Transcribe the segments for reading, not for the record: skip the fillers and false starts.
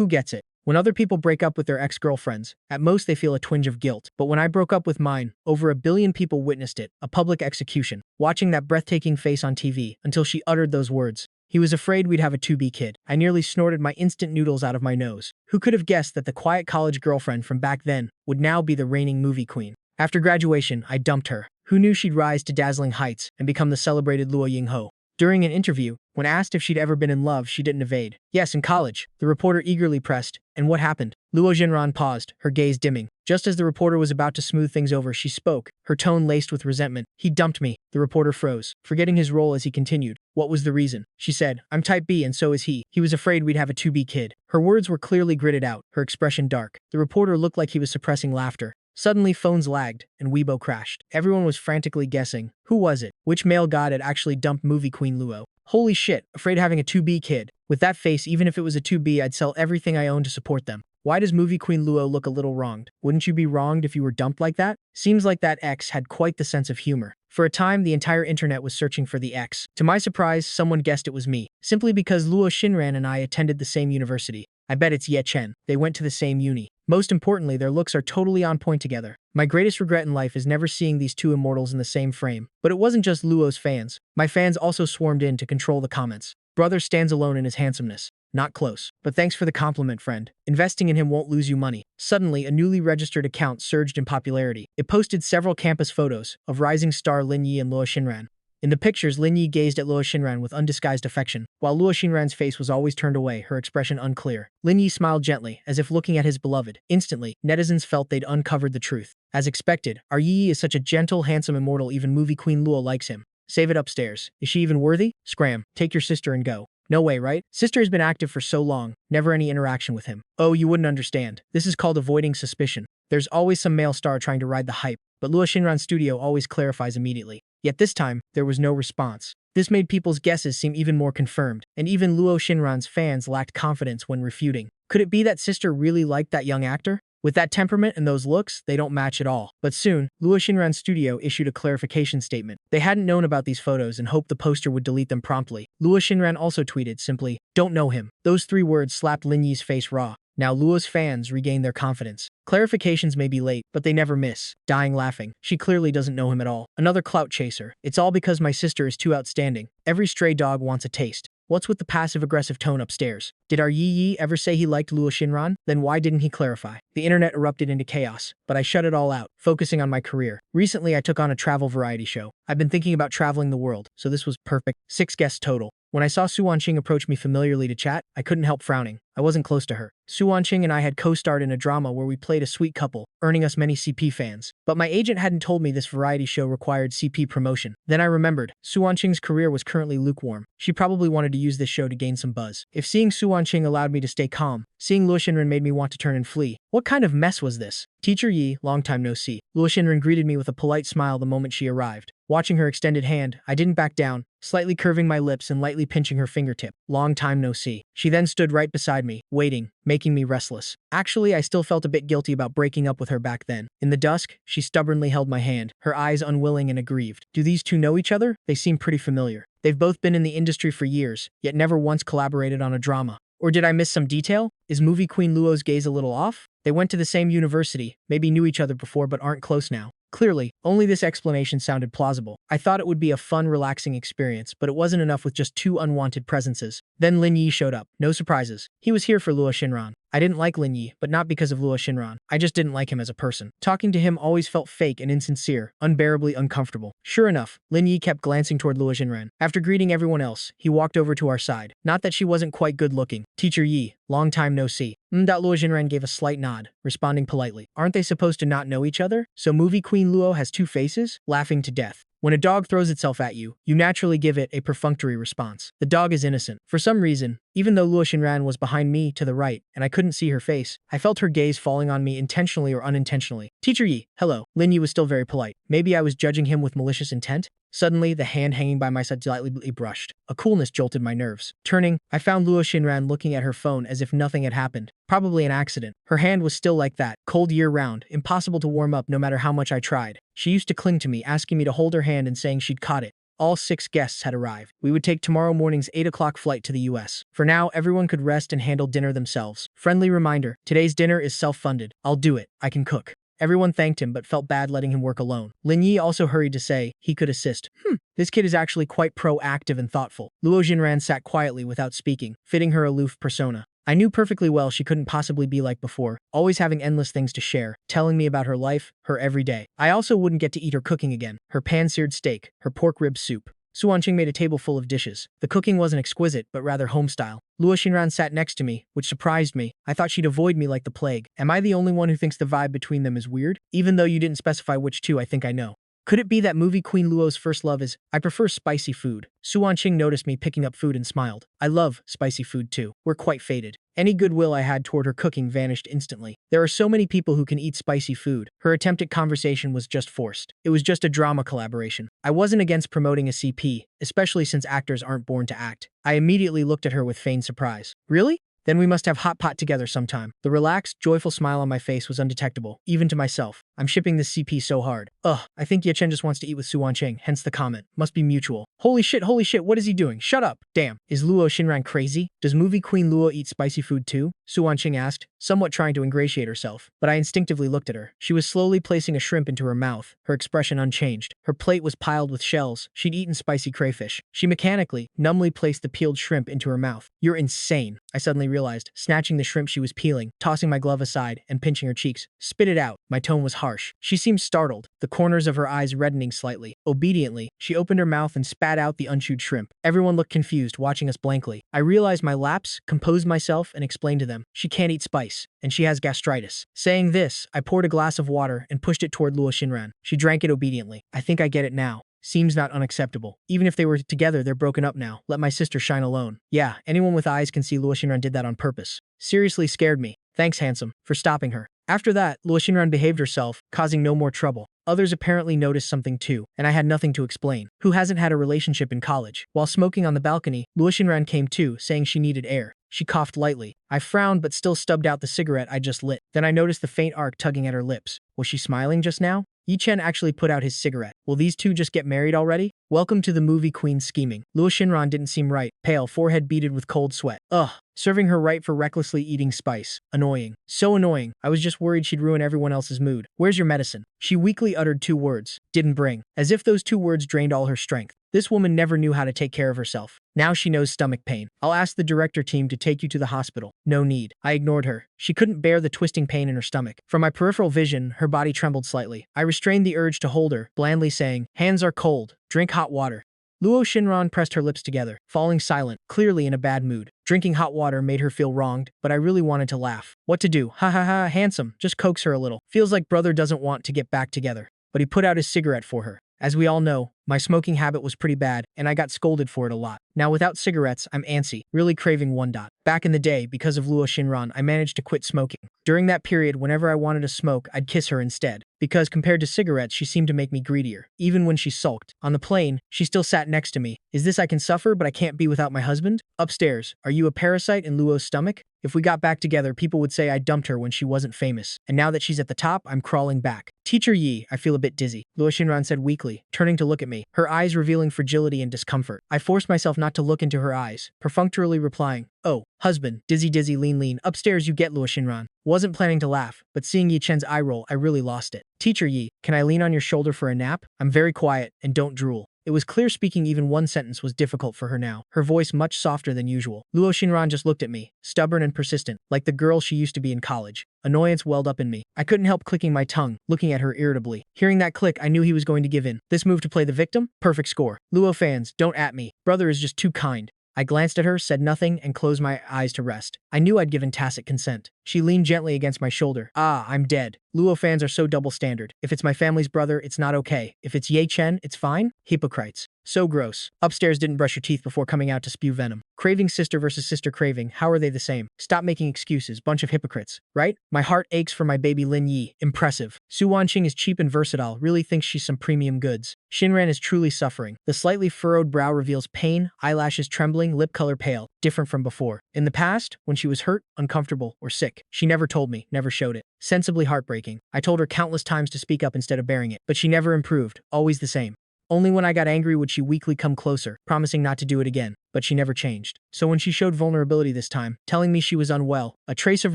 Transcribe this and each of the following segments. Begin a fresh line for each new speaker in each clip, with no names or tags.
Who gets it? When other people break up with their ex-girlfriends, at most they feel a twinge of guilt. But when I broke up with mine, over 1 billion people witnessed it, a public execution, watching that breathtaking face on TV until she uttered those words. He was afraid we'd have a to-be kid. I nearly snorted my instant noodles out of my nose. Who could have guessed that the quiet college girlfriend from back then would now be the reigning movie queen? After graduation, I dumped her. Who knew she'd rise to dazzling heights and become the celebrated Luo Yingho? During an interview, when asked if she'd ever been in love, she didn't evade. Yes, in college. The reporter eagerly pressed. And what happened? Luo Jinran paused, her gaze dimming. Just as the reporter was about to smooth things over, she spoke, her tone laced with resentment. He dumped me. The reporter froze, forgetting his role as he continued. What was the reason? She said, I'm type B and so is he. He was afraid we'd have a to-be kid. Her words were clearly gritted out, her expression dark. The reporter looked like he was suppressing laughter. Suddenly, phones lagged, and Weibo crashed. Everyone was frantically guessing. Who was it? Which male god had actually dumped movie queen Luo? Holy shit, afraid of having a 2B kid. With that face, even if it was a 2B, I'd sell everything I own to support them. Why does movie queen Luo look a little wronged? Wouldn't you be wronged if you were dumped like that? Seems like that ex had quite the sense of humor. For a time, the entire internet was searching for the ex. To my surprise, someone guessed it was me, simply because Luo Xinran and I attended the same university. I bet it's Ye Chen. They went to the same uni. Most importantly, their looks are totally on point together. My greatest regret in life is never seeing these two immortals in the same frame. But it wasn't just Luo's fans. My fans also swarmed in to control the comments. Brother stands alone in his handsomeness. Not close. But thanks for the compliment, friend. Investing in him won't lose you money. Suddenly, a newly registered account surged in popularity. It posted several campus photos of rising star Lin Yi and Luo Xinran. In the pictures, Lin Yi gazed at Luo Xinran with undisguised affection, while Luo Xinran's face was always turned away, her expression unclear. Lin Yi smiled gently, as if looking at his beloved. Instantly, netizens felt they'd uncovered the truth. As expected, our Yi is such a gentle, handsome immortal even movie queen Luo likes him. Save it upstairs. Is she even worthy? Scram. Take your sister and go. No way, right? Sister has been active for so long, never any interaction with him. Oh, you wouldn't understand. This is called avoiding suspicion. There's always some male star trying to ride the hype, but Luo Xinran's studio always clarifies immediately. Yet this time, there was no response. This made people's guesses seem even more confirmed, and even Luo Xinran's fans lacked confidence when refuting. Could it be that sister really liked that young actor? With that temperament and those looks, they don't match at all. But soon, Luo Xinran's studio issued a clarification statement. They hadn't known about these photos and hoped the poster would delete them promptly. Luo Xinran also tweeted simply, "Don't know him." Those 3 words slapped Lin Yi's face raw. Now Luo's fans regained their confidence. Clarifications may be late, but they never miss. Dying laughing. She clearly doesn't know him at all. Another clout chaser. It's all because my sister is too outstanding. Every stray dog wants a taste. What's with the passive-aggressive tone upstairs? Did our Yi ever say he liked Luo Xinran? Then why didn't he clarify? The internet erupted into chaos, but I shut it all out, focusing on my career. Recently, I took on a travel variety show. I've been thinking about traveling the world, so this was perfect. 6 guests total. When I saw Su Wanqing approach me familiarly to chat, I couldn't help frowning. I wasn't close to her. Su Wanqing and I had co-starred in a drama where we played a sweet couple, earning us many CP fans. But my agent hadn't told me this variety show required CP promotion. Then I remembered, Su Wanqing's career was currently lukewarm. She probably wanted to use this show to gain some buzz. If seeing Su Wanqing allowed me to stay calm, seeing Luo Xinran made me want to turn and flee. What kind of mess was this? Teacher Yi, long time no see. Luo Xinran greeted me with a polite smile the moment she arrived. Watching her extended hand, I didn't back down, slightly curving my lips and lightly pinching her fingertip. Long time no see. She then stood right beside me, waiting, making me restless. Actually, I still felt a bit guilty about breaking up with her back then. In the dusk, she stubbornly held my hand, her eyes unwilling and aggrieved. Do these two know each other? They seem pretty familiar. They've both been in the industry for years, yet never once collaborated on a drama. Or did I miss some detail? Is movie queen Luo's gaze a little off? They went to the same university, maybe knew each other before but aren't close now. Clearly, only this explanation sounded plausible. I thought it would be a fun, relaxing experience, but it wasn't enough with just 2 unwanted presences. Then Lin Yi showed up. No surprises. He was here for Luo Xinran. I didn't like Lin Yi, but not because of Luo Xinran. I just didn't like him as a person. Talking to him always felt fake and insincere, unbearably uncomfortable. Sure enough, Lin Yi kept glancing toward Luo Xinran. After greeting everyone else, he walked over to our side. Not that she wasn't quite good looking. Teacher Yi, long time no see. Luo Xinran gave a slight nod, responding politely. Aren't they supposed to not know each other? So movie queen Luo has 2 faces? Laughing to death. When a dog throws itself at you, you naturally give it a perfunctory response. The dog is innocent. For some reason, even though Luo Xinran was behind me to the right and I couldn't see her face, I felt her gaze falling on me intentionally or unintentionally. Teacher Yi, hello. Lin Yi was still very polite. Maybe I was judging him with malicious intent? Suddenly, the hand hanging by my side lightly brushed. A coolness jolted my nerves. Turning, I found Luo Xinran looking at her phone as if nothing had happened. Probably an accident. Her hand was still like that, cold year-round, impossible to warm up no matter how much I tried. She used to cling to me, asking me to hold her hand and saying she'd caught it. All 6 guests had arrived. We would take tomorrow morning's 8 o'clock flight to the US. For now, everyone could rest and handle dinner themselves. Friendly reminder, today's dinner is self-funded. I'll do it. I can cook. Everyone thanked him but felt bad letting him work alone. Lin Yi also hurried to say he could assist. This kid is actually quite proactive and thoughtful. Luo Xinran sat quietly without speaking, fitting her aloof persona. I knew perfectly well she couldn't possibly be like before, always having endless things to share, telling me about her life, her everyday. I also wouldn't get to eat her cooking again, her pan-seared steak, her pork rib soup. Su Wanqing made a table full of dishes. The cooking wasn't exquisite, but rather home-style. Luo Xinran sat next to me, which surprised me. I thought she'd avoid me like the plague. Am I the only one who thinks the vibe between them is weird? Even though you didn't specify which two, I think I know. Could it be that movie Queen Luo's first love is, I prefer spicy food? Su Wanqing noticed me picking up food and smiled. I love spicy food too. We're quite fated. Any goodwill I had toward her cooking vanished instantly. There are so many people who can eat spicy food. Her attempt at conversation was just forced. It was just a drama collaboration. I wasn't against promoting a CP, especially since actors aren't born to act. I immediately looked at her with feigned surprise. Really? Then we must have hot pot together sometime. The relaxed, joyful smile on my face was undetectable, even to myself. I'm shipping this CP so hard. Ugh, I think Ye Chen just wants to eat with Su Wanqing, hence the comment. Must be mutual. Holy shit, what is he doing? Shut up. Damn, is Luo Xinran crazy? Does movie Queen Luo eat spicy food too? Su Wanqing asked, somewhat trying to ingratiate herself. But I instinctively looked at her. She was slowly placing a shrimp into her mouth, her expression unchanged. Her plate was piled with shells. She'd eaten spicy crayfish. She mechanically, numbly placed the peeled shrimp into her mouth. You're insane, I suddenly realized, snatching the shrimp she was peeling, tossing my glove aside, and pinching her cheeks. Spit it out. My tone was harsh. She seemed startled, the corners of her eyes reddening slightly. Obediently, she opened her mouth and spat out the unchewed shrimp. Everyone looked confused, watching us blankly. I realized my lapse, composed myself, and explained to them. She can't eat spice, and she has gastritis. Saying this, I poured a glass of water and pushed it toward Luo Xinran. She drank it obediently. I think I get it now. Seems not unacceptable. Even if they were together, they're broken up now. Let my sister shine alone. Yeah, anyone with eyes can see Luo Xinran did that on purpose. Seriously scared me. Thanks, handsome, for stopping her. After that, Luo Xinran behaved herself, causing no more trouble. Others apparently noticed something too, and I had nothing to explain. Who hasn't had a relationship in college? While smoking on the balcony, Luo Xinran came too, saying she needed air. She coughed lightly. I frowned but still stubbed out the cigarette I just lit. Then I noticed the faint arc tugging at her lips. Was she smiling just now? Yi Chen actually put out his cigarette. Will these two just get married already? Welcome to the movie Queen scheming. Luo Xinran didn't seem right, pale, forehead beaded with cold sweat. Ugh, serving her right for recklessly eating spice. Annoying. So annoying. I was just worried she'd ruin everyone else's mood. Where's your medicine? She weakly uttered 2 words. Didn't bring. As if those 2 words drained all her strength. This woman never knew how to take care of herself. Now she knows stomach pain. I'll ask the director team to take you to the hospital. No need. I ignored her. She couldn't bear the twisting pain in her stomach. From my peripheral vision, her body trembled slightly. I restrained the urge to hold her, blandly saying, hands are cold. Drink hot water. Luo Xinran pressed her lips together, falling silent, clearly in a bad mood. Drinking hot water made her feel wronged, but I really wanted to laugh. What to do? Ha ha ha, handsome. Just coax her a little. Feels like brother doesn't want to get back together. But he put out his cigarette for her. As we all know, my smoking habit was pretty bad, and I got scolded for it a lot. Now without cigarettes, I'm antsy, really craving one dot. Back in the day, because of Luo Xinran, I managed to quit smoking. During that period, whenever I wanted to smoke, I'd kiss her instead. Because compared to cigarettes, she seemed to make me greedier, even when she sulked. On the plane, she still sat next to me. Is this I can suffer, but I can't be without my husband? Upstairs, are you a parasite in Luo's stomach? If we got back together, people would say I dumped her when she wasn't famous. And now that she's at the top, I'm crawling back. Teacher Yi, I feel a bit dizzy, Luo Xinran said weakly, turning to look at me, her eyes revealing fragility and discomfort. I forced myself not to look into her eyes, perfunctorily replying, oh, husband, dizzy lean, upstairs you get Luo Xinran. Wasn't planning to laugh, but seeing Yi Chen's eye roll, I really lost it. Teacher Yi, can I lean on your shoulder for a nap? I'm very quiet, and don't drool. It was clear speaking even one sentence was difficult for her now, her voice much softer than usual. Luo Xinran just looked at me, stubborn and persistent, like the girl she used to be in college. Annoyance welled up in me. I couldn't help clicking my tongue, looking at her irritably. Hearing that click, I knew he was going to give in. This move to play the victim? Perfect score. Luo fans, don't at me. Brother is just too kind. I glanced at her, said nothing, and closed my eyes to rest. I knew I'd given tacit consent. She leaned gently against my shoulder. Ah, I'm dead. Luo fans are so double standard. If it's my family's brother, it's not okay. If it's Ye Chen, it's fine? Hypocrites. So gross. Upstairs didn't brush your teeth before coming out to spew venom. Craving sister versus sister craving, how are they the same? Stop making excuses, bunch of hypocrites. Right? My heart aches for my baby Lin Yi. Impressive. Su Wanqing is cheap and versatile, really thinks she's some premium goods. Xinran is truly suffering. The slightly furrowed brow reveals pain, eyelashes trembling, lip color pale, different from before. In the past, when she was hurt, uncomfortable, or sick, she never told me, never showed it. Sensibly heartbreaking. I told her countless times to speak up instead of bearing it, but she never improved, always the same. Only when I got angry would she weakly come closer, promising not to do it again. But she never changed. So when she showed vulnerability this time, telling me she was unwell, a trace of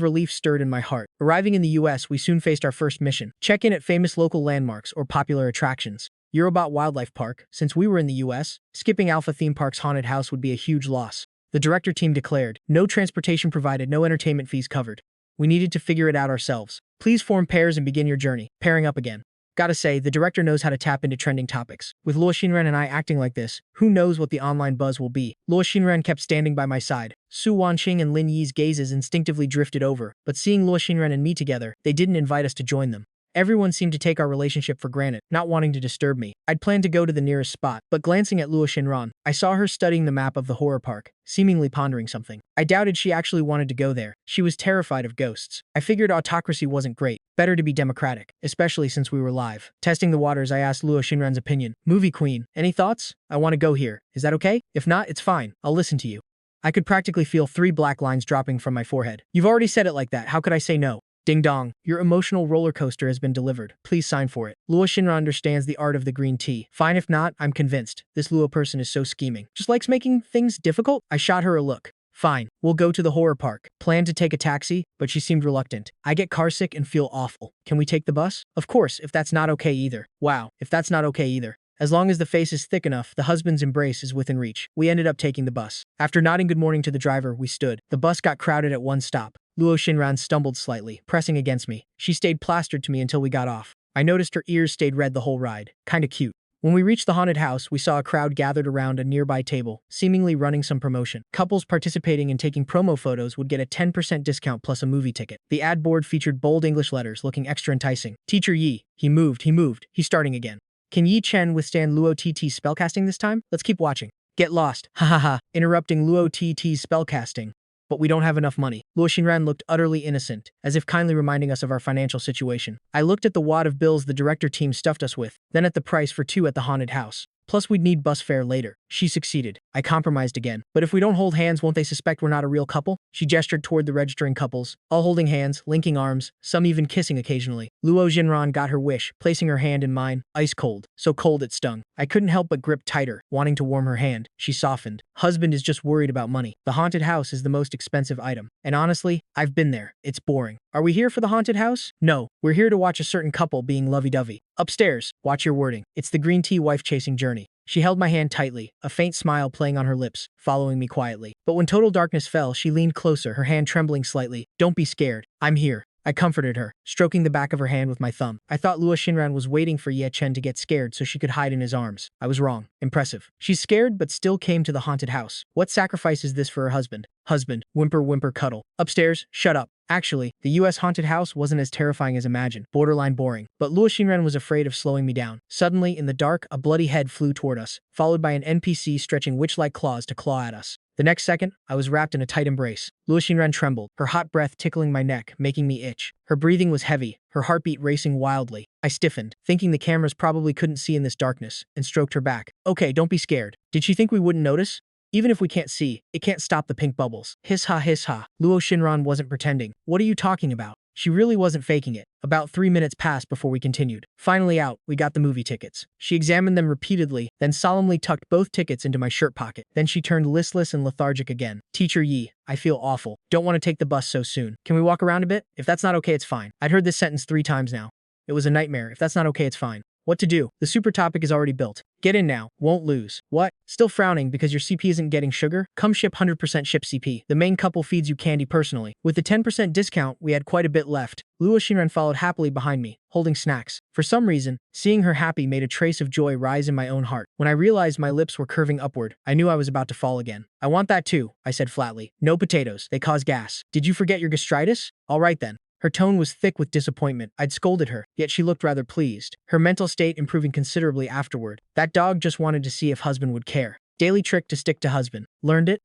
relief stirred in my heart. Arriving in the US, we soon faced our first mission. Check in at famous local landmarks or popular attractions. Eurobot Wildlife Park, since we were in the US, skipping Alpha Theme Park's haunted house would be a huge loss. The director team declared, no transportation provided, no entertainment fees covered. We needed to figure it out ourselves. Please form pairs and begin your journey. Pairing up again. Gotta say, the director knows how to tap into trending topics. With Luo Xinren and I acting like this, who knows what the online buzz will be. Luo Xinren kept standing by my side. Su Wanqing and Lin Yi's gazes instinctively drifted over, but seeing Luo Xinren and me together, they didn't invite us to join them. Everyone seemed to take our relationship for granted, not wanting to disturb me. I'd planned to go to the nearest spot, but glancing at Luo Xinran, I saw her studying the map of the horror park, seemingly pondering something. I doubted she actually wanted to go there. She was terrified of ghosts. I figured autocracy wasn't great. Better to be democratic, especially since we were live. Testing the waters, I asked Luo Xinran's opinion. Movie queen, any thoughts? I want to go here. Is that okay? If not, it's fine. I'll listen to you. I could practically feel 3 black lines dropping from my forehead. You've already said it like that. How could I say no? Ding dong, your emotional roller coaster has been delivered. Please sign for it. Luo Xinran understands the art of the green tea. Fine if not, I'm convinced. This Luo person is so scheming. Just likes making things difficult? I shot her a look. Fine, we'll go to the horror park. Planned to take a taxi, but she seemed reluctant. I get carsick and feel awful. Can we take the bus? Of course, if that's not okay either. Wow, if that's not okay either. As long as the face is thick enough, the husband's embrace is within reach. We ended up taking the bus. After nodding good morning to the driver, we stood. The bus got crowded at one stop. Luo Xinran stumbled slightly, pressing against me. She stayed plastered to me until we got off. I noticed her ears stayed red the whole ride. Kinda cute. When we reached the haunted house, we saw a crowd gathered around a nearby table, seemingly running some promotion. Couples participating in taking promo photos would get a 10% discount plus a movie ticket. The ad board featured bold English letters looking extra enticing. Teacher Yi. He moved. He's starting again. Can Yi Chen withstand Luo TT's spellcasting this time? Let's keep watching. Get lost. Ha ha ha. Interrupting Luo TT's spellcasting. But we don't have enough money. Luo Xinran looked utterly innocent, as if kindly reminding us of our financial situation. I looked at the wad of bills the director team stuffed us with, then at the price for 2 at the haunted house. Plus we'd need bus fare later. She succeeded. I compromised again. But if we don't hold hands, won't they suspect we're not a real couple? She gestured toward the registering couples, all holding hands, linking arms, some even kissing occasionally. Luo Xinran got her wish, placing her hand in mine, ice cold. So cold it stung. I couldn't help but grip tighter, wanting to warm her hand. She softened. Husband is just worried about money. The haunted house is the most expensive item. And honestly, I've been there. It's boring. Are we here for the haunted house? No, we're here to watch a certain couple being lovey-dovey. Upstairs, watch your wording. It's the green tea wife-chasing journey. She held my hand tightly, a faint smile playing on her lips, following me quietly. But when total darkness fell, she leaned closer, her hand trembling slightly. Don't be scared. I'm here. I comforted her, stroking the back of her hand with my thumb. I thought Luo Xinran was waiting for Ye Chen to get scared so she could hide in his arms. I was wrong. Impressive. She's scared but still came to the haunted house. What sacrifice is this for her husband? Husband, whimper, cuddle. Upstairs, shut up. Actually, the US haunted house wasn't as terrifying as imagined, borderline boring. But Luo Xinran was afraid of slowing me down. Suddenly, in the dark, a bloody head flew toward us, followed by an NPC stretching witch-like claws to claw at us. The next second, I was wrapped in a tight embrace. Luo Xinran trembled, her hot breath tickling my neck, making me itch. Her breathing was heavy, her heartbeat racing wildly. I stiffened, thinking the cameras probably couldn't see in this darkness, and stroked her back. Okay, don't be scared. Did she think we wouldn't notice? Even if we can't see, it can't stop the pink bubbles. Hiss ha. Luo Xinran wasn't pretending. What are you talking about? She really wasn't faking it. About 3 minutes passed before we continued. Finally out, we got the movie tickets. She examined them repeatedly, then solemnly tucked both tickets into my shirt pocket. Then she turned listless and lethargic again. Teacher Yi, I feel awful. Don't want to take the bus so soon. Can we walk around a bit? If that's not okay, it's fine. I'd heard this sentence 3 times now. It was a nightmare. If that's not okay, it's fine. What to do? The super topic is already built. Get in now. Won't lose. What? Still frowning because your CP isn't getting sugar? Come ship 100% ship CP. The main couple feeds you candy personally. With the 10% discount, we had quite a bit left. Luo Xinran followed happily behind me, holding snacks. For some reason, seeing her happy made a trace of joy rise in my own heart. When I realized my lips were curving upward, I knew I was about to fall again. I want that too, I said flatly. No potatoes. They cause gas. Did you forget your gastritis? All right then. Her tone was thick with disappointment. I'd scolded her, yet she looked rather pleased, her mental state improving considerably afterward. That dog just wanted to see if husband would care. Daily trick to stick to husband. Learned it.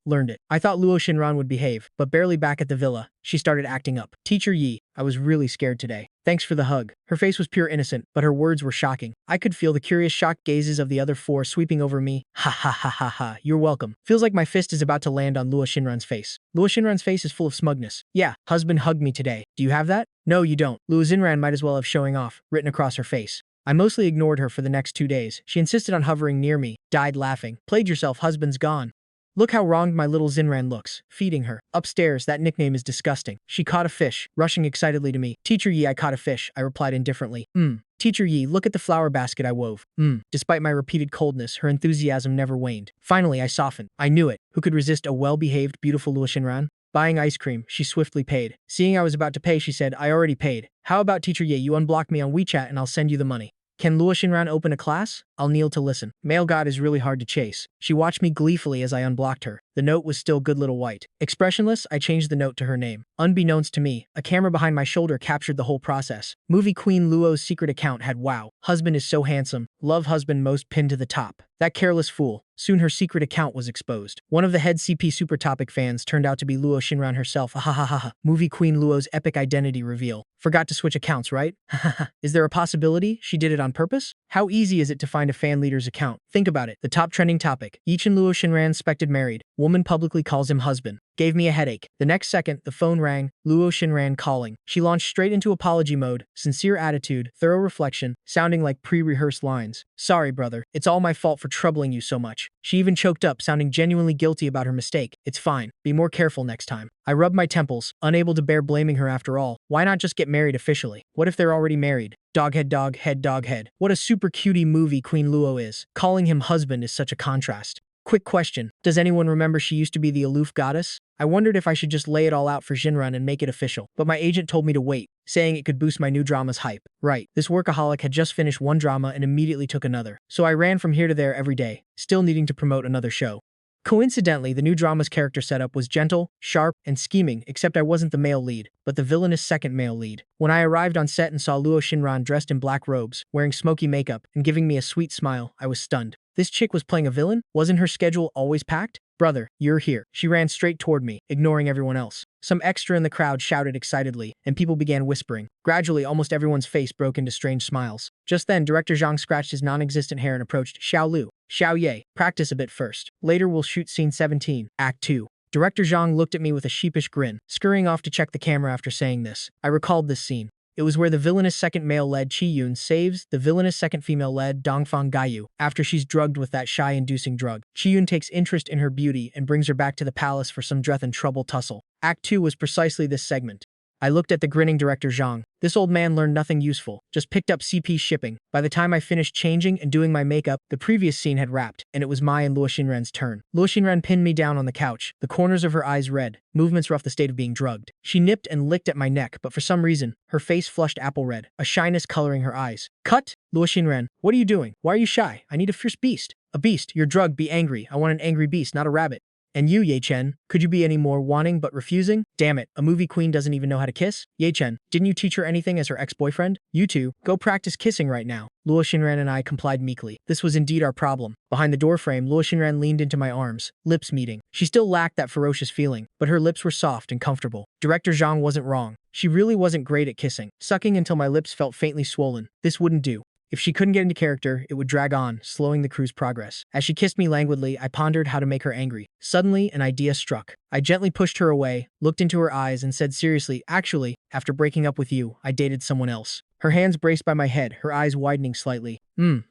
I thought Luo Xinran would behave, but barely back at the villa, she started acting up. Teacher Yi, I was really scared today. Thanks for the hug. Her face was pure innocent, but her words were shocking. I could feel the curious shocked gazes of the other 4 sweeping over me. Ha. You're welcome. Feels like my fist is about to land on Luo Xinran's face. Luo Xinran's face is full of smugness. Yeah, husband hugged me today. Do you have that? No, you don't. Luo Xinran might as well have showing off, written across her face. I mostly ignored her for the next 2 days. She insisted on hovering near me, died laughing. Played yourself, husband's gone. Look how wronged my little Zinran looks, feeding her. Upstairs, that nickname is disgusting. She caught a fish, rushing excitedly to me. Teacher Yi, I caught a fish, I replied indifferently. Teacher Yi, look at the flower basket I wove. Despite my repeated coldness, her enthusiasm never waned. Finally, I softened. I knew it. Who could resist a well-behaved, beautiful Luo Xinran? Buying ice cream, she swiftly paid. Seeing I was about to pay, she said, I already paid. How about Teacher Yi, you unblock me on WeChat and I'll send you the money. Can Luo Xinran open a class? I'll kneel to listen. Male god is really hard to chase. She watched me gleefully as I unblocked her. The note was still good little white. Expressionless, I changed the note to her name. Unbeknownst to me, a camera behind my shoulder captured the whole process. Movie queen Luo's secret account had wow. Husband is so handsome. Love husband most pinned to the top. That careless fool. Soon her secret account was exposed. One of the head CP Super Topic fans turned out to be Luo Xinran herself. Ahahaha. Movie queen Luo's epic identity reveal. Forgot to switch accounts, right? Is there a possibility she did it on purpose? How easy is it to find a fan leader's account? Think about it. The top trending topic. Yichin Luo Xinran suspected married. Woman publicly calls him husband. Gave me a headache. The next second, the phone rang. Luo Xinran calling. She launched straight into apology mode. Sincere attitude, thorough reflection, sounding like pre-rehearsed lines. Sorry, brother. It's all my fault for troubling you so much. She even choked up, sounding genuinely guilty about her mistake. It's fine. Be more careful next time. I rubbed my temples, unable to bear blaming her after all. Why not just get married officially? What if they're already married? Dog head, dog head, dog head. What a super cutie movie Queen Luo is. Calling him husband is such a contrast. Quick question. Does anyone remember she used to be the aloof goddess? I wondered if I should just lay it all out for Xinran and make it official, but my agent told me to wait, saying it could boost my new drama's hype. Right, this workaholic had just finished one drama and immediately took another, so I ran from here to there every day, still needing to promote another show. Coincidentally, the new drama's character setup was gentle, sharp, and scheming, except I wasn't the male lead, but the villainous second male lead. When I arrived on set and saw Luo Xinran dressed in black robes, wearing smoky makeup, and giving me a sweet smile, I was stunned. This chick was playing a villain? Wasn't her schedule always packed? Brother, you're here. She ran straight toward me, ignoring everyone else. Some extra in the crowd shouted excitedly, and people began whispering. Gradually, almost everyone's face broke into strange smiles. Just then, Director Zhang scratched his non-existent hair and approached Xiao Lu. Xiao Ye, practice a bit first. Later we'll shoot scene 17, Act 2. Director Zhang looked at me with a sheepish grin, scurrying off to check the camera after saying this. I recalled this scene. It was where the villainous second male-led Qi Yun saves the villainous second female-led Dongfang Gaiyu after she's drugged with that shy-inducing drug. Qi Yun takes interest in her beauty and brings her back to the palace for some death and trouble tussle. Act 2 was precisely this segment. I looked at the grinning Director Zhang. This old man learned nothing useful, just picked up CP shipping. By the time I finished changing and doing my makeup, the previous scene had wrapped, and it was my and Luo Xinran's turn. Luo Xinran pinned me down on the couch, the corners of her eyes red, movements rough the state of being drugged. She nipped and licked at my neck, but for some reason, her face flushed apple red, a shyness coloring her eyes. Cut! Luo Xinran, what are you doing? Why are you shy? I need a fierce beast. A beast, you're drugged, be angry. I want an angry beast, not a rabbit. And you, Ye Chen, could you be any more wanting but refusing? Damn it, a movie queen doesn't even know how to kiss? Ye Chen, didn't you teach her anything as her ex-boyfriend? You two, go practice kissing right now. Luo Xinran and I complied meekly. This was indeed our problem. Behind the doorframe, Luo Xinran leaned into my arms, lips meeting. She still lacked that ferocious feeling, but her lips were soft and comfortable. Director Zhang wasn't wrong. She really wasn't great at kissing, sucking until my lips felt faintly swollen. This wouldn't do. If she couldn't get into character, it would drag on, slowing the crew's progress. As she kissed me languidly, I pondered how to make her angry. Suddenly, an idea struck. I gently pushed her away, looked into her eyes, and said seriously, actually, after breaking up with you, I dated someone else. Her hands braced by my head, her eyes widening slightly.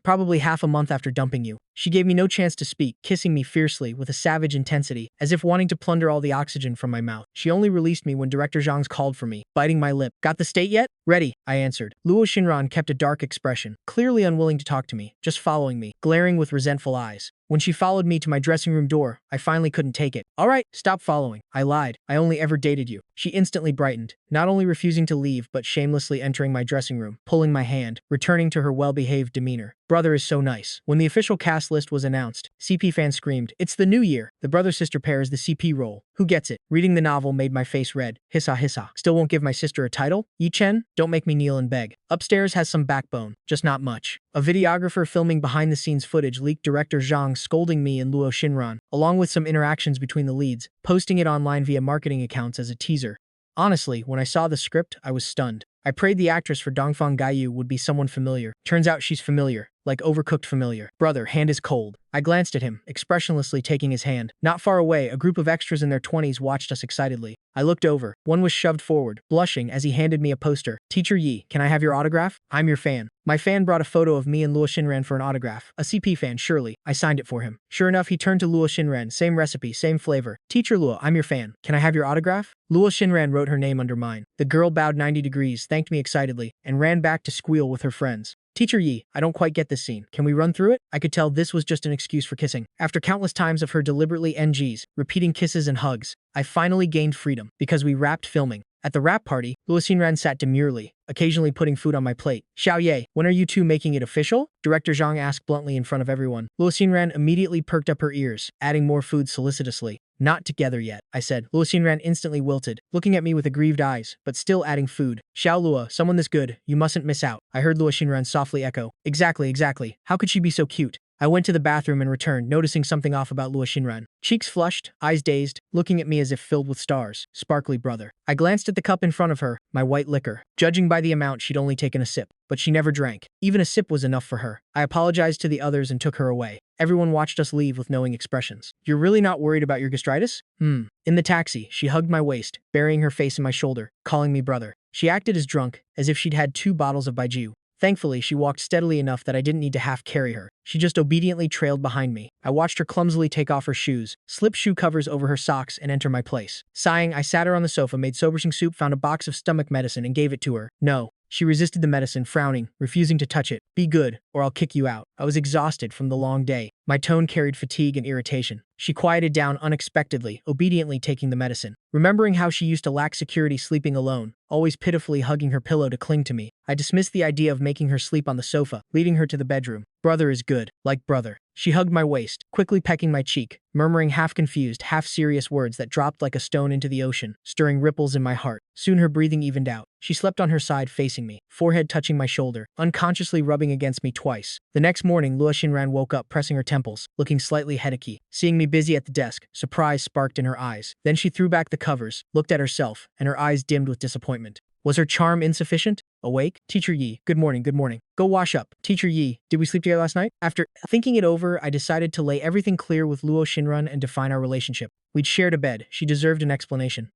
Probably half a month after dumping you. She gave me no chance to speak, kissing me fiercely with a savage intensity, as if wanting to plunder all the oxygen from my mouth. She only released me when Director Zhang's called for me, biting my lip. Got the state yet? Ready, I answered. Luo Xinran kept a dark expression, clearly unwilling to talk to me, just following me, glaring with resentful eyes. When she followed me to my dressing room door, I finally couldn't take it. All right, stop following. I lied. I only ever dated you. She instantly brightened, not only refusing to leave but shamelessly entering my dressing room, pulling my hand, returning to her well-behaved demeanor. Brother is so nice. When the official cast list was announced, CP fans screamed, "It's the new year!" The brother-sister pair is the CP role. Who gets it? Reading the novel made my face red. Hissa hissa. Still won't give my sister a title? Yi Chen, don't make me kneel and beg. Upstairs has some backbone, just not much. A videographer filming behind-the-scenes footage leaked Director Zhang scolding me and Luo Xinran, along with some interactions between the leads, posting it online via marketing accounts as a teaser. Honestly, when I saw the script, I was stunned. I prayed the actress for Dongfang Gaiyu would be someone familiar. Turns out she's familiar. like overcooked familiar. Brother, hand is cold. I glanced at him, expressionlessly taking his hand. Not far away, a group of extras in their 20s watched us excitedly. I looked over. One was shoved forward, blushing as he handed me a poster. Teacher Yi, can I have your autograph? I'm your fan. My fan brought a photo of me and Luo Xinran for an autograph. A CP fan, surely. I signed it for him. Sure enough, he turned to Luo Xinran. Same recipe, same flavor. Teacher Luo, I'm your fan. Can I have your autograph? Luo Xinran wrote her name under mine. The girl bowed 90 degrees, thanked me excitedly, and ran back to squeal with her friends. Teacher Yi, I don't quite get this scene. Can we run through it? I could tell this was just an excuse for kissing. After countless times of her deliberately NGs, repeating kisses and hugs, I finally gained freedom because we wrapped filming. At the wrap party, Luo Xinran sat demurely, occasionally putting food on my plate. Xiao Ye, when are you two making it official? Director Zhang asked bluntly in front of everyone. Luo Xinran immediately perked up her ears, adding more food solicitously. Not together yet, I said. Luo Xinran instantly wilted, looking at me with aggrieved eyes, but still adding food. Xiao Luo, someone this good, you mustn't miss out. I heard Luo Xinran softly echo. Exactly. How could she be so cute? I went to the bathroom and returned, noticing something off about Luo Xinran. Cheeks flushed, eyes dazed, looking at me as if filled with stars. Sparkly brother. I glanced at the cup in front of her, my white liquor. Judging by the amount, she'd only taken a sip, but she never drank. Even a sip was enough for her. I apologized to the others and took her away. Everyone watched us leave with knowing expressions. You're really not worried about your gastritis? In the taxi, she hugged my waist, burying her face in my shoulder, calling me brother. She acted as drunk, as if she'd had 2 bottles of baijiu. Thankfully, she walked steadily enough that I didn't need to half carry her. She just obediently trailed behind me. I watched her clumsily take off her shoes, slip shoe covers over her socks, and enter my place. Sighing, I sat her on the sofa, made sobershing soup, found a box of stomach medicine, and gave it to her. No. She resisted the medicine, frowning, refusing to touch it. Be good, or I'll kick you out. I was exhausted from the long day. My tone carried fatigue and irritation. She quieted down unexpectedly, obediently taking the medicine. Remembering how she used to lack security sleeping alone, always pitifully hugging her pillow to cling to me, I dismissed the idea of making her sleep on the sofa, leading her to the bedroom. Brother is good, like brother. She hugged my waist, quickly pecking my cheek, murmuring half-confused, half-serious words that dropped like a stone into the ocean, stirring ripples in my heart. Soon her breathing evened out. She slept on her side facing me, forehead touching my shoulder, unconsciously rubbing against me twice. The next morning, Luo Xinran woke up pressing her temples, looking slightly headachy. Seeing me busy at the desk, surprise sparked in her eyes. Then she threw back the covers, looked at herself, and her eyes dimmed with disappointment. Was her charm insufficient? Awake? Teacher Yi, good morning. Go wash up. Teacher Yi, did we sleep together last night? After thinking it over, I decided to lay everything clear with Luo Xinran and define our relationship. We'd shared a bed. She deserved an explanation.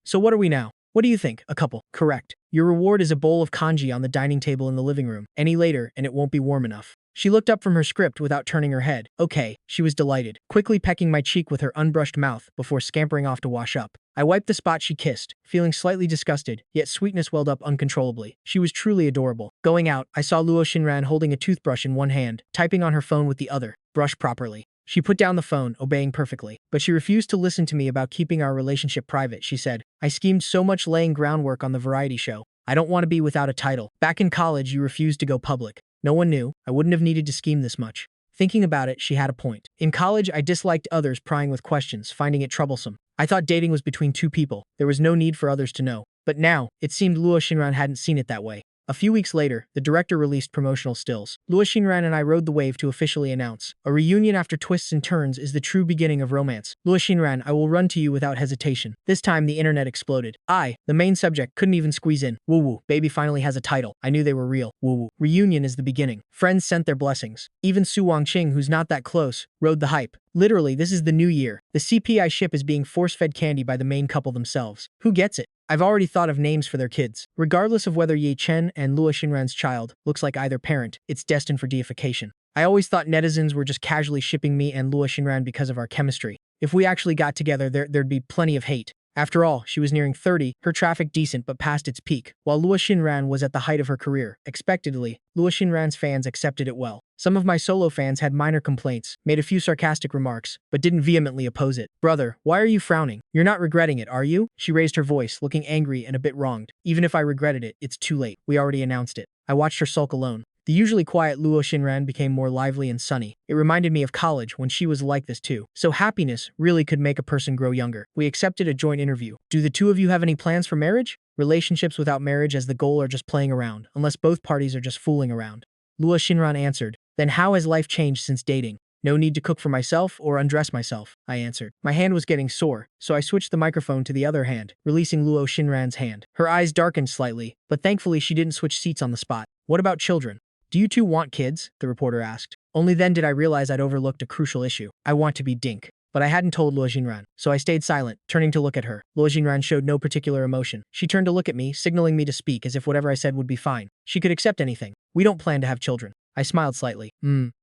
So what are we now? What do you think? A couple. Correct. Your reward is a bowl of kanji on the dining table in the living room. Any later, and it won't be warm enough. She looked up from her script without turning her head. Okay, she was delighted, quickly pecking my cheek with her unbrushed mouth before scampering off to wash up. I wiped the spot she kissed, feeling slightly disgusted, yet sweetness welled up uncontrollably. She was truly adorable. Going out, I saw Luo Xinran holding a toothbrush in one hand, typing on her phone with the other. Brush properly. She put down the phone, obeying perfectly. But she refused to listen to me about keeping our relationship private, she said. I schemed so much laying groundwork on the variety show. I don't want to be without a title. Back in college, you refused to go public. No one knew. I wouldn't have needed to scheme this much. Thinking about it, she had a point. In college, I disliked others prying with questions, finding it troublesome. I thought dating was between 2 people. There was no need for others to know. But now, it seemed Luo Xinran hadn't seen it that way. A few weeks later, the director released promotional stills. Luo Xinran and I rode the wave to officially announce, a reunion after twists and turns is the true beginning of romance. Luo Xinran, I will run to you without hesitation. This time, the internet exploded. I, the main subject, couldn't even squeeze in. Woo woo, baby finally has a title. I knew they were real. Woo woo. Reunion is the beginning. Friends sent their blessings. Even Su Wangqing, who's not that close, rode the hype. Literally, this is the new year. The CPI ship is being force-fed candy by the main couple themselves. Who gets it? I've already thought of names for their kids. Regardless of whether Ye Chen and Luo Xinran's child looks like either parent, it's destined for deification. I always thought netizens were just casually shipping me and Luo Xinran because of our chemistry. If we actually got together, there'd be plenty of hate. After all, she was nearing 30, her traffic decent but past its peak, while Luo Xinran was at the height of her career. Expectedly, Luo Xinran's fans accepted it well. Some of my solo fans had minor complaints, made a few sarcastic remarks, but didn't vehemently oppose it. Brother, why are you frowning? You're not regretting it, are you? She raised her voice, looking angry and a bit wronged. Even if I regretted it, it's too late. We already announced it. I watched her sulk alone. The usually quiet Luo Xinran became more lively and sunny. It reminded me of college when she was like this too. So happiness really could make a person grow younger. We accepted a joint interview. Do the two of you have any plans for marriage? Relationships without marriage as the goal are just playing around, unless both parties are just fooling around. Luo Xinran answered. Then how has life changed since dating? No need to cook for myself or undress myself, I answered. My hand was getting sore, so I switched the microphone to the other hand, releasing Luo Xinran's hand. Her eyes darkened slightly, but thankfully she didn't switch seats on the spot. What about children? "Do you two want kids?" the reporter asked. Only then did I realize I'd overlooked a crucial issue. I want to be Dink. But I hadn't told Luo Xinran, so I stayed silent, turning to look at her. Luo Xinran showed no particular emotion. She turned to look at me, signaling me to speak as if whatever I said would be fine. She could accept anything. "We don't plan to have children." I smiled slightly.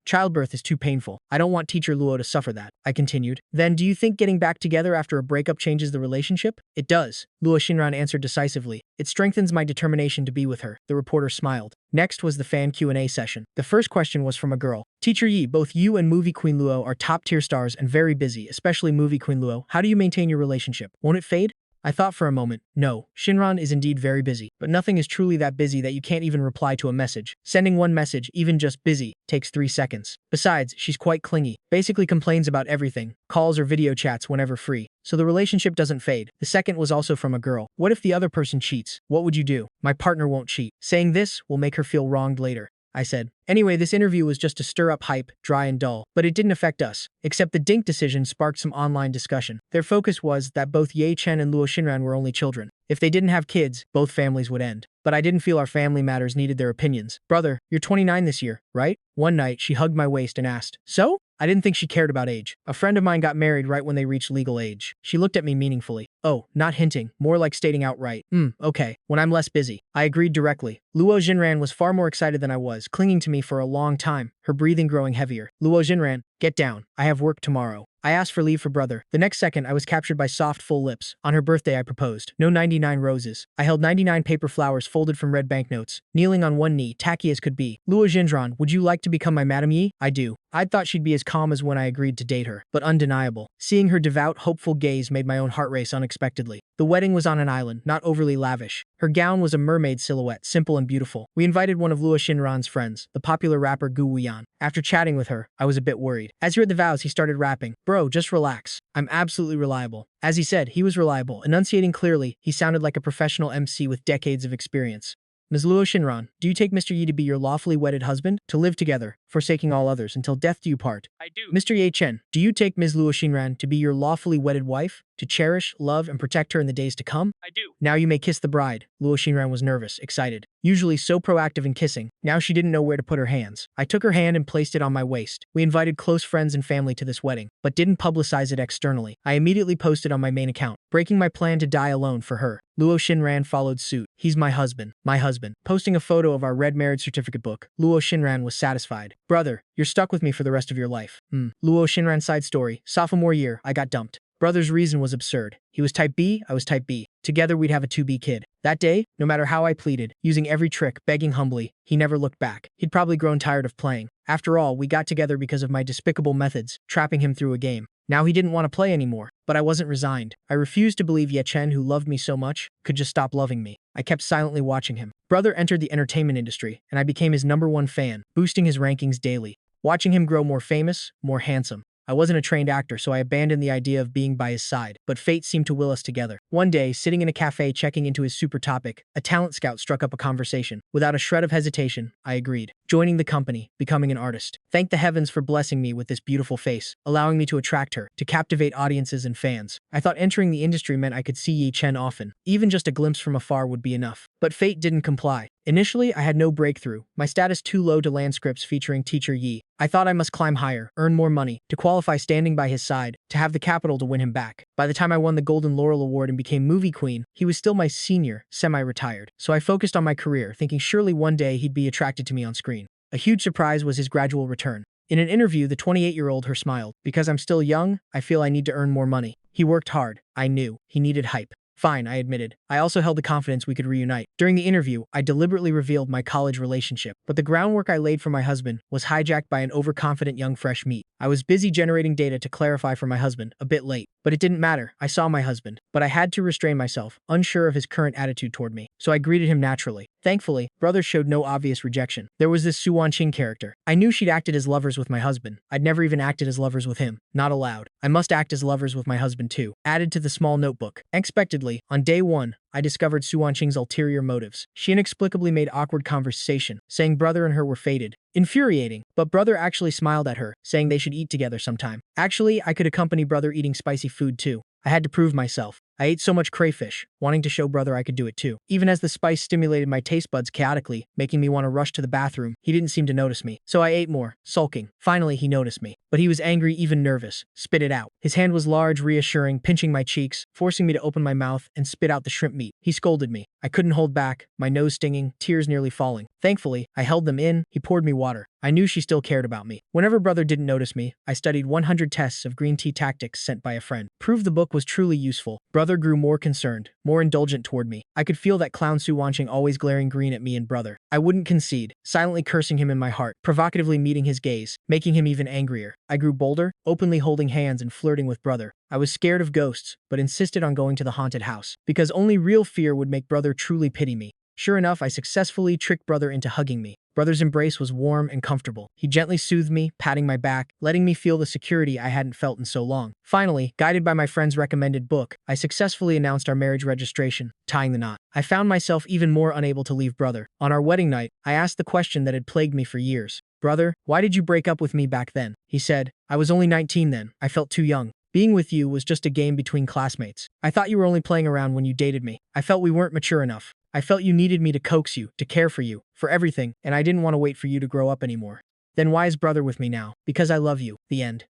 Childbirth is too painful. I don't want teacher Luo to suffer that," I continued. "Then do you think getting back together after a breakup changes the relationship?" "It does," Luo Xinran answered decisively. "It strengthens my determination to be with her." The reporter smiled. Next was the fan Q&A session. The first question was from a girl. "Teacher Yi, both you and movie queen Luo are top-tier stars and very busy, especially movie queen Luo. How do you maintain your relationship? Won't it fade?" I thought for a moment. No, Shinran is indeed very busy, but nothing is truly that busy that you can't even reply to a message. Sending one message, even just busy, takes 3 seconds. Besides, she's quite clingy, basically complains about everything, calls or video chats whenever free. So the relationship doesn't fade. The second was also from a girl. "What if the other person cheats? What would you do?" "My partner won't cheat. Saying this will make her feel wronged later," I said. Anyway, this interview was just to stir up hype, dry and dull, but it didn't affect us, except the Dink decision sparked some online discussion. Their focus was that both Ye Chen and Luo Xinran were only children. If they didn't have kids, both families would end. But I didn't feel our family matters needed their opinions. "Brother, you're 29 this year, right?" One night, she hugged my waist and asked, "So?" I didn't think she cared about age. A friend of mine got married right when they reached legal age. She looked at me meaningfully. "Oh, not hinting, more like stating outright. Okay, when I'm less busy." I agreed directly. Luo Xinran was far more excited than I was, clinging to me for a long time, her breathing growing heavier. "Luo Xinran, get down. I have work tomorrow." I asked for leave for brother. The next second, I was captured by soft, full lips. On her birthday, I proposed. No 99 roses. I held 99 paper flowers folded from red banknotes, kneeling on one knee, tacky as could be. "Luo Xinran, would you like to become my Madam Yi?" "I do." I'd thought she'd be as calm as when I agreed to date her, but undeniable. Seeing her devout, hopeful gaze made my own heart race unexpectedly. The wedding was on an island, not overly lavish. Her gown was a mermaid silhouette, simple and beautiful. We invited one of Luo Xinran's friends, the popular rapper Gu Wuyan. After chatting with her, I was a bit worried. As he read the vows, he started rapping. "Bro, just relax. I'm absolutely reliable." As he said, he was reliable. Enunciating clearly, he sounded like a professional MC with decades of experience. "Ms. Luo Xinran, do you take Mr. Yi to be your lawfully wedded husband? To live together, forsaking all others, until death do you part?" "I do." "Mr. Ye Chen, do you take Ms. Luo Xinran to be your lawfully wedded wife? To cherish, love, and protect her in the days to come?" "I do." "Now you may kiss the bride." Luo Xinran was nervous, excited. Usually so proactive in kissing, now she didn't know where to put her hands. I took her hand and placed it on my waist. We invited close friends and family to this wedding, but didn't publicize it externally. I immediately posted on my main account, breaking my plan to die alone for her. Luo Xinran followed suit. "He's my husband. My husband." Posting a photo of our red marriage certificate book, Luo Xinran was satisfied. "Brother, you're stuck with me for the rest of your life." Luo Xinran side story. Sophomore year, I got dumped. Brother's reason was absurd. He was type B, I was type B. Together we'd have a 2B kid. That day, no matter how I pleaded, using every trick, begging humbly, he never looked back. He'd probably grown tired of playing. After all, we got together because of my despicable methods, trapping him through a game. Now he didn't want to play anymore, but I wasn't resigned. I refused to believe Ye Chen, who loved me so much, could just stop loving me. I kept silently watching him. Brother entered the entertainment industry, and I became his #1 fan, boosting his rankings daily. Watching him grow more famous, more handsome. I wasn't a trained actor, so I abandoned the idea of being by his side, but fate seemed to will us together. One day, sitting in a cafe checking into his super topic, a talent scout struck up a conversation. Without a shred of hesitation, I agreed, joining the company, becoming an artist. Thank the heavens for blessing me with this beautiful face, allowing me to attract her, to captivate audiences and fans. I thought entering the industry meant I could see Yi Chen often. Even just a glimpse from afar would be enough. But fate didn't comply. Initially, I had no breakthrough, my status too low to land scripts featuring teacher Yi. I thought I must climb higher, earn more money, to qualify standing by his side, to have the capital to win him back. By the time I won the Golden Laurel Award and became movie queen, he was still my senior, semi-retired. So I focused on my career, thinking surely one day he'd be attracted to me on screen. A huge surprise was his gradual return. In an interview, the 28-year-old her smiled. "Because I'm still young, I feel I need to earn more money." He worked hard. I knew. He needed hype. Fine, I admitted. I also held the confidence we could reunite. During the interview, I deliberately revealed my college relationship, but the groundwork I laid for my husband was hijacked by an overconfident young fresh meat. I was busy generating data to clarify for my husband, a bit late. But it didn't matter. I saw my husband. But I had to restrain myself, unsure of his current attitude toward me. So I greeted him naturally. Thankfully, brother showed no obvious rejection. There was this Su Wanqing character. I knew she'd acted as lovers with my husband. I'd never even acted as lovers with him. Not allowed. I must act as lovers with my husband too. Added to the small notebook. Unexpectedly, on day 1, I discovered Su Wanqing's ulterior motives. She inexplicably made awkward conversation, saying brother and her were fated. Infuriating, but brother actually smiled at her, saying they should eat together sometime. Actually, I could accompany brother eating spicy food too. I had to prove myself. I ate so much crayfish, wanting to show brother I could do it too. Even as the spice stimulated my taste buds chaotically, making me want to rush to the bathroom, he didn't seem to notice me. So I ate more, sulking. Finally, he noticed me. But he was angry, even nervous. Spit it out. His hand was large, reassuring, pinching my cheeks, forcing me to open my mouth and spit out the shrimp meat. He scolded me. I couldn't hold back, my nose stinging, tears nearly falling. Thankfully, I held them in. He poured me water. I knew she still cared about me. Whenever brother didn't notice me, I studied 100 tests of green tea tactics sent by a friend. Proved the book was truly useful. Brother grew more concerned, more indulgent toward me. I could feel that clown Su Wanching always glaring green at me and brother. I wouldn't concede, silently cursing him in my heart, provocatively meeting his gaze, making him even angrier. I grew bolder, openly holding hands and flirting with brother. I was scared of ghosts, but insisted on going to the haunted house, because only real fear would make brother truly pity me. Sure enough, I successfully tricked brother into hugging me. Brother's embrace was warm and comfortable. He gently soothed me, patting my back, letting me feel the security I hadn't felt in so long. Finally, guided by my friend's recommended book, I successfully announced our marriage registration, tying the knot. I found myself even more unable to leave brother. On our wedding night, I asked the question that had plagued me for years. Brother, why did you break up with me back then? He said, I was only 19 then. I felt too young. Being with you was just a game between classmates. I thought you were only playing around when you dated me. I felt we weren't mature enough. I felt you needed me to coax you, to care for you, for everything, and I didn't want to wait for you to grow up anymore. Then why is brother with me now? Because I love you. The end.